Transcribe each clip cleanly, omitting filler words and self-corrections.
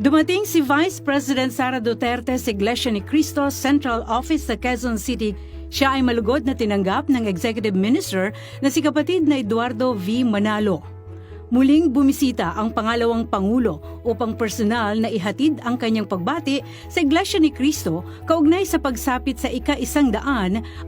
Dumating si Vice President Sara Duterte sa Iglesia ni Cristo Central Office sa Quezon City. Siya ay malugod na tinanggap ng Executive Minister na si kapatid na Eduardo V. Manalo. Muling bumisita ang pangalawang Pangulo upang personal na ihatid ang kanyang pagbati sa Iglesia ni Cristo kaugnay sa pagsapit sa ika-100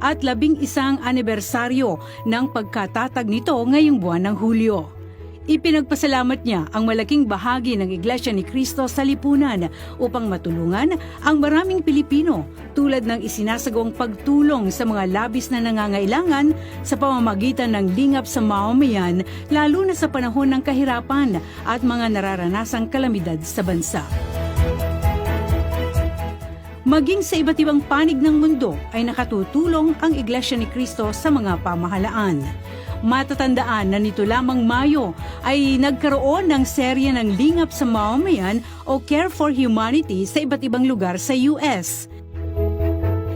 at 11 anibersaryo ng pagkatatag nito ngayong buwan ng Hulyo. Ipinagpasalamat niya ang malaking bahagi ng Iglesia ni Cristo sa lipunan upang matulungan ang maraming Pilipino tulad ng isinasagawang pagtulong sa mga labis na nangangailangan sa pamamagitan ng lingap sa mamamayan lalo na sa panahon ng kahirapan at mga nararanasang kalamidad sa bansa. Maging sa iba't ibang panig ng mundo ay nakatutulong ang Iglesia ni Cristo sa mga pamahalaan. Matatandaan na nito lamang Mayo ay nagkaroon ng serye ng lingap sa mamamayan o Care for Humanity sa iba't ibang lugar sa US.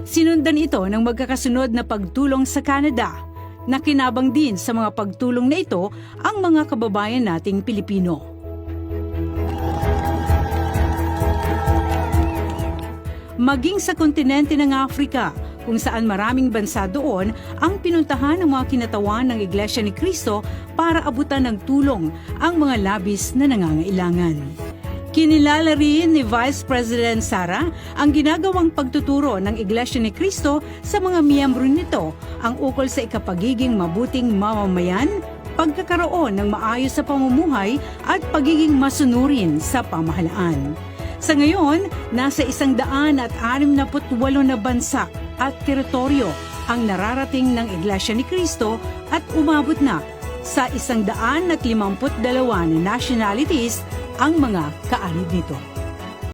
Sinundan ito ng magkakasunod na pagtulong sa Canada. Nakinabang din sa mga pagtulong na ito ang mga kababayan nating Pilipino. Maging sa kontinente ng Africa, kung saan maraming bansa doon ang pinuntahan ng mga kinatawan ng Iglesia ni Cristo para abutan ng tulong ang mga labis na nangangailangan. Kinilala rin ni Vice President Sara ang ginagawang pagtuturo ng Iglesia ni Cristo sa mga miyembro nito ang ukol sa ikapagiging mabuting mamamayan, pagkakaroon ng maayos sa pamumuhay at pagiging masunurin sa pamahalaan. Sa ngayon, nasa 168 na bansa at teritoryo ang nararating ng Iglesia ni Cristo at umabot na sa 152 na nationalities ang mga kaalid nito.